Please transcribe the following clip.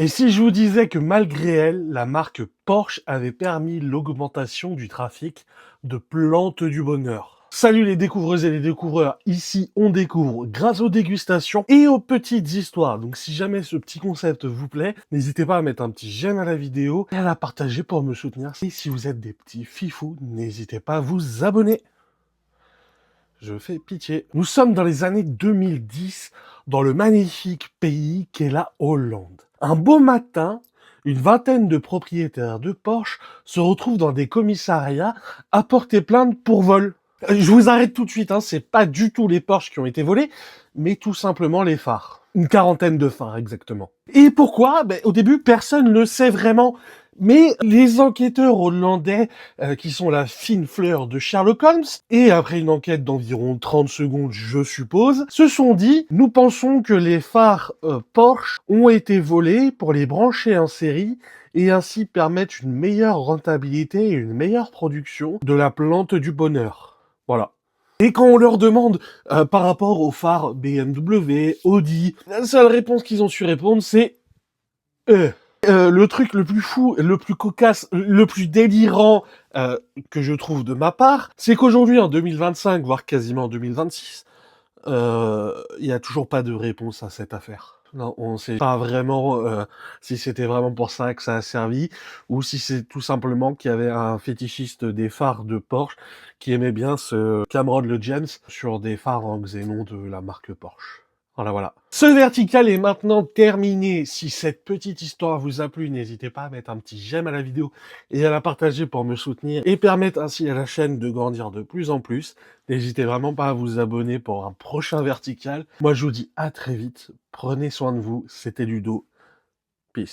Et si je vous disais que malgré elle, la marque Porsche avait permis l'augmentation du trafic de plantes du bonheur? Salut les découvreuses et les découvreurs, ici on découvre grâce aux dégustations et aux petites histoires. Donc si jamais ce petit concept vous plaît, n'hésitez pas à mettre un petit j'aime à la vidéo et à la partager pour me soutenir. Et si vous êtes des petits fifous, n'hésitez pas à vous abonner. Je fais pitié. Nous sommes dans les années 2010, dans le magnifique pays qu'est la Hollande. Un beau matin, une vingtaine de propriétaires de Porsche se retrouvent dans des commissariats à porter plainte pour vol. Je vous arrête tout de suite, hein, c'est pas du tout les Porsche qui ont été volés, mais tout simplement les phares. Une quarantaine de phares, exactement. Et pourquoi? Au début, personne ne le sait vraiment. Mais les enquêteurs hollandais, qui sont la fine fleur de Sherlock Holmes, et après une enquête d'environ 30 secondes, je suppose, se sont dit, nous pensons que les phares Porsche ont été volés pour les brancher en série et ainsi permettre une meilleure rentabilité et une meilleure production de la plante du bonheur. Voilà. Et quand on leur demande par rapport aux phares BMW, Audi, la seule réponse qu'ils ont su répondre, c'est le truc le plus fou, le plus cocasse, le plus délirant que je trouve de ma part, c'est qu'aujourd'hui, en 2025, voire quasiment en 2026, il y a toujours pas de réponse à cette affaire. Non, on sait pas vraiment si c'était vraiment pour ça que ça a servi, ou si c'est tout simplement qu'il y avait un fétichiste des phares de Porsche qui aimait bien ce Cameron le James sur des phares en xénon de la marque Porsche. Voilà, voilà. Ce vertical est maintenant terminé. Si cette petite histoire vous a plu, n'hésitez pas à mettre un petit j'aime à la vidéo et à la partager pour me soutenir et permettre ainsi à la chaîne de grandir de plus en plus. N'hésitez vraiment pas à vous abonner pour un prochain vertical. Moi, je vous dis à très vite. Prenez soin de vous. C'était Ludo. Peace.